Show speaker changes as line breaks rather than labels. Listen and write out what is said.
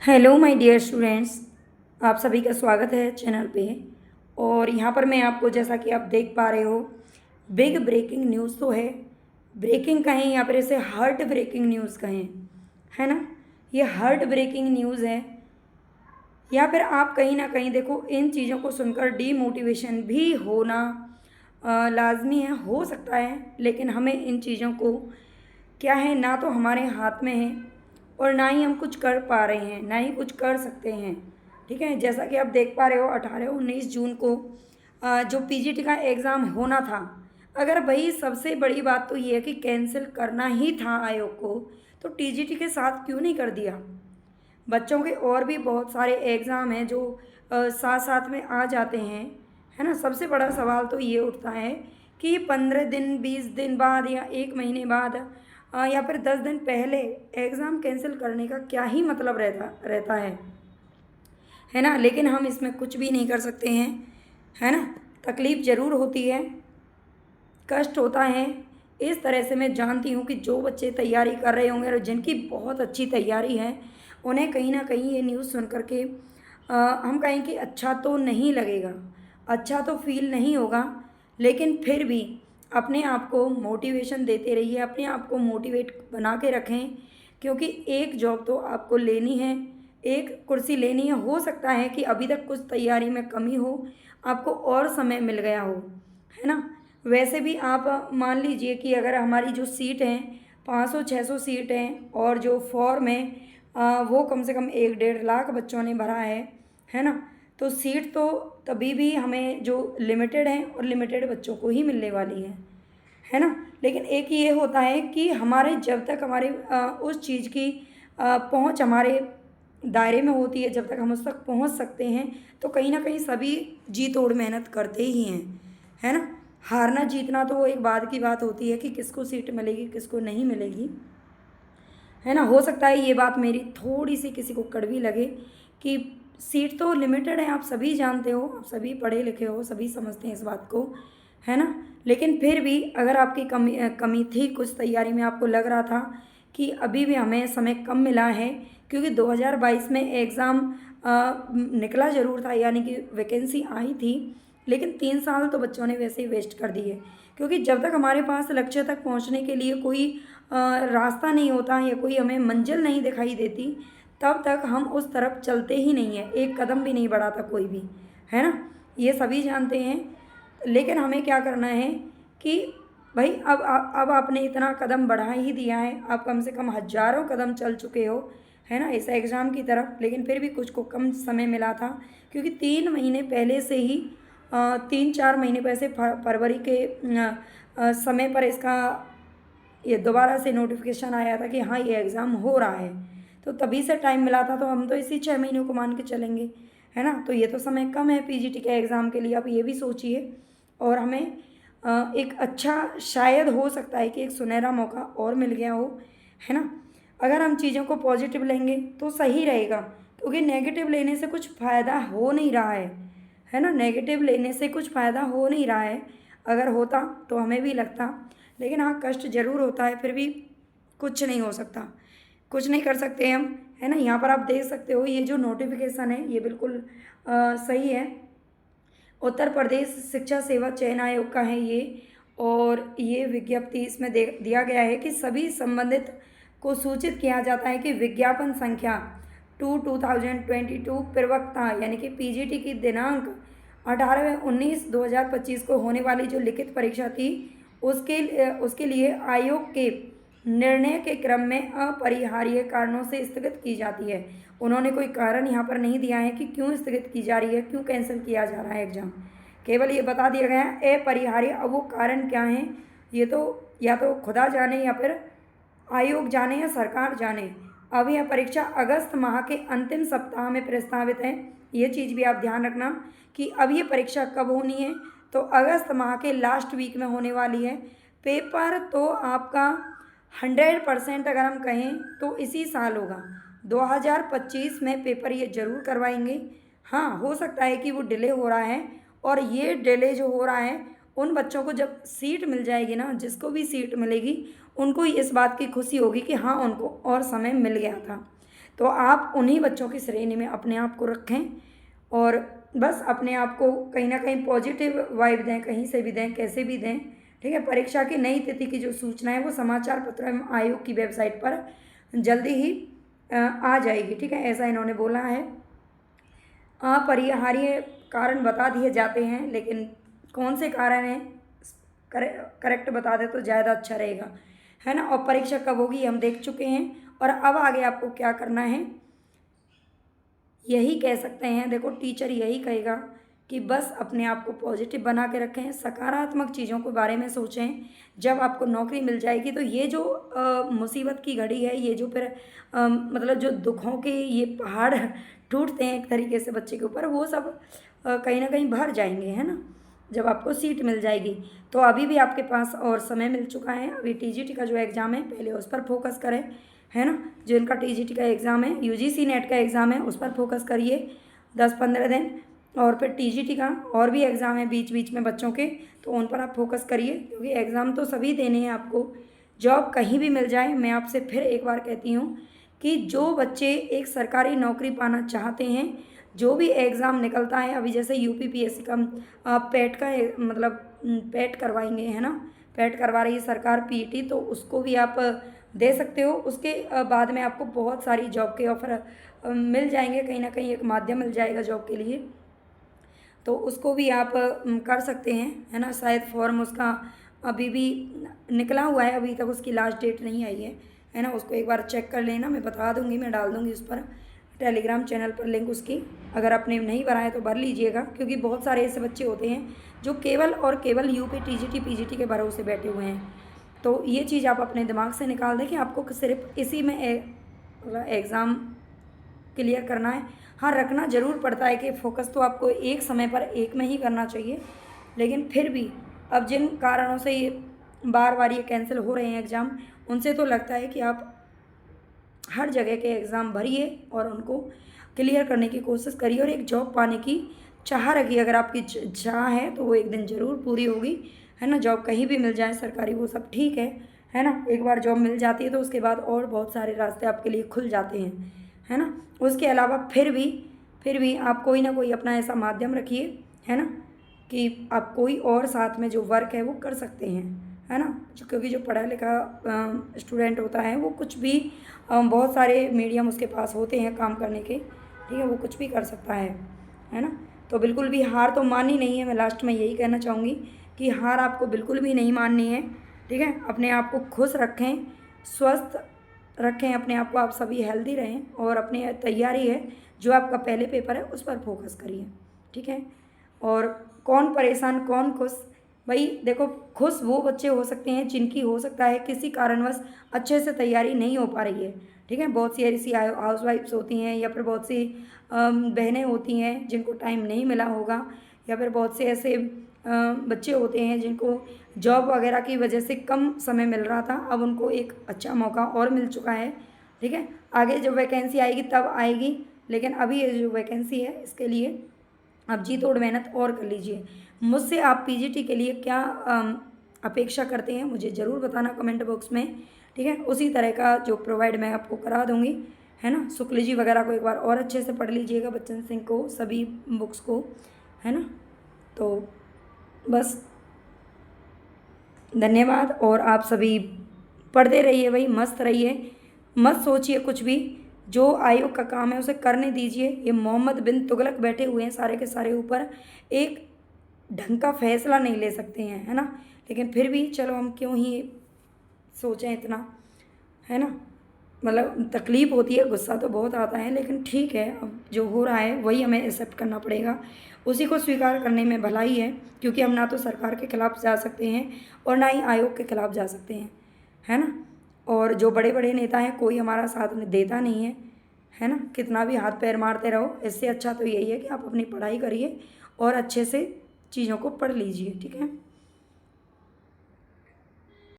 Hello my dear students, आप सभी का स्वागत है चैनल पे। और यहाँ पर मैं आपको, जैसा कि आप देख पा रहे हो, बिग ब्रेकिंग न्यूज़ तो है। ब्रेकिंग कहें या फिर इसे हार्ट ब्रेकिंग न्यूज़ कहें, है ना। ये हार्ट ब्रेकिंग न्यूज़ है, या फिर आप कहीं ना कहीं देखो, इन चीज़ों को सुनकर डीमोटिवेशन भी होना लाजमी है, हो सकता है। लेकिन हमें इन चीज़ों को क्या है, ना तो हमारे हाथ में है और ना ही हम कुछ कर पा रहे हैं, ना ही कुछ कर सकते हैं। ठीक है, जैसा कि आप देख पा रहे हो, 18-19 जून को जो पीजीटी का एग्ज़ाम होना था, अगर भाई सबसे बड़ी बात तो ये है कि कैंसिल करना ही था आयोग को, तो टीजीटी के साथ क्यों नहीं कर दिया। बच्चों के और भी बहुत सारे एग्ज़ाम हैं जो साथ साथ में आ जाते हैं, है ना। सबसे बड़ा सवाल तो ये उठता है कि 15 दिन 20 दिन बाद या 1 महीने बाद या फिर 10 दिन पहले एग्ज़ाम कैंसिल करने का क्या ही मतलब रहता है ना। लेकिन हम इसमें कुछ भी नहीं कर सकते हैं, है ना। तकलीफ़ ज़रूर होती है, कष्ट होता है। इस तरह से मैं जानती हूँ कि जो बच्चे तैयारी कर रहे होंगे और जिनकी बहुत अच्छी तैयारी है, उन्हें कहीं ना कहीं ये न्यूज़ सुन कर के हम कहें कि अच्छा तो नहीं लगेगा, अच्छा तो फील नहीं होगा। लेकिन फिर भी अपने आप को मोटिवेशन देते रहिए, अपने आप को मोटिवेट बना के रखें, क्योंकि एक जॉब तो आपको लेनी है, एक कुर्सी लेनी है। हो सकता है कि अभी तक कुछ तैयारी में कमी हो, आपको और समय मिल गया हो, है ना। वैसे भी आप मान लीजिए कि अगर हमारी जो सीट हैं 500-600 सीट हैं, और जो फॉर्म है वो कम से कम 1-1.5 लाख बच्चों ने भरा है ना। तो सीट तो तभी भी हमें जो लिमिटेड है और लिमिटेड बच्चों को ही मिलने वाली है ना। लेकिन एक ये होता है कि हमारे जब तक हमारे उस चीज़ की पहुंच हमारे दायरे में होती है, जब तक हम उस तक पहुंच सकते हैं, तो कहीं ना कहीं सभी जी तोड़ मेहनत करते ही हैं, है ना। हारना जीतना तो वो एक बाद की बात होती है कि किसको सीट मिलेगी किसको नहीं मिलेगी, है ना। हो सकता है ये बात मेरी थोड़ी सी किसी को कड़वी लगे कि सीट तो लिमिटेड है, आप सभी जानते हो, आप सभी पढ़े लिखे हो, सभी समझते हैं इस बात को, है ना। लेकिन फिर भी अगर आपकी कमी थी कुछ तैयारी में, आपको लग रहा था कि अभी भी हमें समय कम मिला है, क्योंकि 2022 में एग्ज़ाम निकला ज़रूर था, यानी कि वैकेंसी आई थी, लेकिन 3 साल तो बच्चों ने वैसे ही वेस्ट कर दिए। क्योंकि जब तक हमारे पास लक्ष्य तक पहुंचने के लिए कोई रास्ता नहीं होता या कोई हमें मंजिल नहीं दिखाई देती, तब तक हम उस तरफ चलते ही नहीं हैं, एक कदम भी नहीं बढ़ाता कोई भी, है ना। ये सभी जानते हैं। लेकिन हमें क्या करना है कि भाई अब आपने इतना कदम बढ़ा ही दिया है, आप कम से कम हज़ारों कदम चल चुके हो, है ना, इस एग्ज़ाम की तरफ। लेकिन फिर भी कुछ को कम समय मिला था, क्योंकि 3 महीने पहले से ही 3-4 महीने पहले से फरवरी के समय पर इसका ये दोबारा से नोटिफिकेशन आया था कि हाँ ये एग्ज़ाम हो रहा है। तो तभी से टाइम मिला था, तो हम तो इसी 6 महीनों को मान के चलेंगे, है ना। तो ये तो समय कम है पीजीटी के एग्ज़ाम के लिए, आप ये भी सोचिए। और हमें एक अच्छा, शायद हो सकता है कि एक सुनहरा मौका और मिल गया हो, है ना। अगर हम चीज़ों को पॉजिटिव लेंगे तो सही रहेगा, क्योंकि नेगेटिव लेने से कुछ फ़ायदा हो नहीं रहा है ना। नेगेटिव लेने से कुछ फ़ायदा हो नहीं रहा है, अगर होता तो हमें भी लगता। लेकिन हाँ, कष्ट ज़रूर होता है, फिर भी कुछ नहीं हो सकता, कुछ नहीं कर सकते हम, है ना। यहाँ पर आप देख सकते हो, ये जो नोटिफिकेशन है ये बिल्कुल सही है। उत्तर प्रदेश शिक्षा सेवा चयन आयोग का है ये, और ये विज्ञप्ति इसमें दिया गया है कि सभी संबंधित को सूचित किया जाता है कि विज्ञापन संख्या 2/2022 प्रवक्ता यानी कि पीजीटी की दिनांक 18-19-2025 को होने वाली जो लिखित परीक्षा थी, उसके लिए आयोग के निर्णय के क्रम में अपरिहार्य कारणों से स्थगित की जाती है। उन्होंने कोई कारण यहाँ पर नहीं दिया है कि क्यों स्थगित की जा रही है, क्यों कैंसिल किया जा रहा है एग्ज़ाम, केवल ये बता दिया गया है अपरिहार्य। अब वो कारण क्या है, ये तो या तो खुदा जाने या फिर आयोग जाने या सरकार जाने। अब यह परीक्षा अगस्त माह के अंतिम सप्ताह में प्रस्तावित है, ये चीज़ भी आप ध्यान रखना कि अब ये परीक्षा कब होनी है, तो अगस्त माह के लास्ट वीक में होने वाली है। पेपर तो आपका 100% अगर हम कहें तो इसी साल होगा, 2025 में पेपर ये ज़रूर करवाएंगे। हाँ, हो सकता है कि वो डिले हो रहा है, और ये डिले जो हो रहा है, उन बच्चों को जब सीट मिल जाएगी ना, जिसको भी सीट मिलेगी, उनको इस बात की खुशी होगी कि हाँ उनको और समय मिल गया था। तो आप उन्हीं बच्चों की श्रेणी में अपने आप को रखें और बस अपने आप को कहीं ना कहीं पॉजिटिव वाइब दें, कहीं से भी दें, कैसे भी दें, ठीक है। परीक्षा की नई तिथि की जो सूचना है वो समाचार पत्र एवं आयोग की वेबसाइट पर जल्दी ही आ जाएगी, ठीक है, ऐसा इन्होंने बोला है। अपरिहार्य कारण बता दिए जाते हैं, लेकिन कौन से कारण हैं करेक्ट बता दे तो ज़्यादा अच्छा रहेगा, है ना। और परीक्षा कब होगी हम देख चुके हैं, और अब आगे आपको क्या करना है यही कह सकते हैं। देखो टीचर यही कहेगा कि बस अपने आप को पॉजिटिव बना के रखें, सकारात्मक चीज़ों के बारे में सोचें। जब आपको नौकरी मिल जाएगी तो ये जो मुसीबत की घड़ी है, ये जो फिर मतलब जो दुखों के ये पहाड़ टूटते हैं एक तरीके से बच्चे के ऊपर, वो सब कहीं ना कहीं भर जाएंगे, है ना, जब आपको सीट मिल जाएगी। तो अभी भी आपके पास और समय मिल चुका है। अभी टीजीटी का जो एग्ज़ाम है पहले उस पर फोकस करें, है ना। जो इनका टीजीटी का एग्ज़ाम है, यूजीसी नेट का एग्ज़ाम है, उस पर फोकस करिए 10-15 दिन। और फिर टीजीटी का और भी एग्ज़ाम है बीच बीच में बच्चों के, तो उन पर आप फोकस करिए, क्योंकि एग्ज़ाम तो सभी देने हैं आपको। जॉब कहीं भी मिल जाए, मैं आपसे फिर एक बार कहती हूँ कि जो बच्चे एक सरकारी नौकरी पाना चाहते हैं, जो भी एग्ज़ाम निकलता है, अभी जैसे यूपीपीएससी का पेट का मतलब पेट करवाएंगे, है ना, पेट करवा रही है सरकार पीईटी, तो उसको भी आप दे सकते हो। उसके बाद में आपको बहुत सारी जॉब के ऑफ़र मिल जाएंगे, कहीं ना कहीं एक माध्यम मिल जाएगा जॉब के लिए, तो उसको भी आप कर सकते हैं, है ना। शायद फॉर्म उसका अभी भी निकला हुआ है, अभी तक उसकी लास्ट डेट नहीं आई है ना। उसको एक बार चेक कर लेना, मैं बता दूंगी, मैं डाल दूंगी उस पर टेलीग्राम चैनल पर लिंक उसकी। अगर आपने नहीं भरा है तो भर लीजिएगा, क्योंकि बहुत सारे ऐसे बच्चे होते हैं जो केवल और केवल यूपी टीजीटी पीजीटी के भरोसे बैठे हुए हैं। तो ये चीज़ आप अपने दिमाग से निकाल दें कि आपको सिर्फ इसी में एग्ज़ाम क्लियर करना है। हाँ, रखना ज़रूर पड़ता है कि फोकस तो आपको एक समय पर एक में ही करना चाहिए, लेकिन फिर भी अब जिन कारणों से ये बार बार ये कैंसिल हो रहे हैं एग्ज़ाम, उनसे तो लगता है कि आप हर जगह के एग्ज़ाम भरिए और उनको क्लियर करने की कोशिश करिए, और एक जॉब पाने की चाह रखिए। अगर आपकी चाह है तो वो एक दिन ज़रूर पूरी होगी, है ना। जॉब कहीं भी मिल जाए सरकारी, वो सब ठीक है ना। एक बार जॉब मिल जाती है तो उसके बाद और बहुत सारे रास्ते आपके लिए खुल जाते हैं, है ना। उसके अलावा फिर भी आप कोई ना कोई अपना ऐसा माध्यम रखिए, है ना, कि आप कोई और साथ में जो वर्क है वो कर सकते हैं, है ना। क्योंकि जो पढ़ा लिखा स्टूडेंट होता है वो कुछ भी बहुत सारे मीडियम उसके पास होते हैं काम करने के, ठीक है, वो कुछ भी कर सकता है ना। तो बिल्कुल भी हार तो माननी नहीं है। मैं लास्ट में यही कहना चाहूँगी कि हार आपको बिल्कुल भी नहीं माननी है, ठीक है। अपने आप को खुश रखें, स्वस्थ रखें अपने आप को, आप सभी हेल्दी रहें, और अपनी तैयारी है जो आपका पहले पेपर है उस पर फोकस करिए, ठीक है। और कौन परेशान कौन खुश, भाई देखो, खुश वो बच्चे हो सकते हैं जिनकी हो सकता है किसी कारणवश अच्छे से तैयारी नहीं हो पा रही है, ठीक है। बहुत सी ऐसी हाउस वाइफ्स होती हैं, या फिर बहुत सी बहनें होती हैं जिनको टाइम नहीं मिला होगा, या फिर बहुत से ऐसे बच्चे होते हैं जिनको जॉब वगैरह की वजह से कम समय मिल रहा था, अब उनको एक अच्छा मौका और मिल चुका है, ठीक है। आगे जब वैकेंसी आएगी तब आएगी, लेकिन अभी ये जो वैकेंसी है इसके लिए आप जी तोड़ मेहनत और कर लीजिए। मुझसे आप पीजीटी के लिए क्या अपेक्षा करते हैं मुझे ज़रूर बताना कमेंट बॉक्स में, ठीक है। उसी तरह का जो प्रोवाइड मैं आपको करा दूँगी, है ना। शुक्ल जी वगैरह को एक बार और अच्छे से पढ़ लीजिएगा, बच्चन सिंह को, सभी बुक्स को, है ना। तो बस धन्यवाद, और आप सभी पढ़ते रहिए भाई, मस्त रहिए, मत सोचिए कुछ भी। जो आयोग का काम है उसे करने दीजिए। ये मोहम्मद बिन तुगलक बैठे हुए हैं सारे के सारे ऊपर, एक ढंग का फैसला नहीं ले सकते हैं, है ना। लेकिन फिर भी चलो, हम क्यों ही सोचें इतना, है ना। मतलब तकलीफ़ होती है, गुस्सा तो बहुत आता है, लेकिन ठीक है, अब जो हो रहा है वही हमें एक्सेप्ट करना पड़ेगा, उसी को स्वीकार करने में भलाई है। क्योंकि हम ना तो सरकार के खिलाफ जा सकते हैं और ना ही आयोग के खिलाफ जा सकते हैं, है ना। और जो बड़े बड़े नेता हैं, कोई हमारा साथ देता नहीं है ना। कितना भी हाथ पैर मारते रहो, इससे अच्छा तो यही है कि आप अपनी पढ़ाई करिए और अच्छे से चीज़ों को पढ़ लीजिए, ठीक है।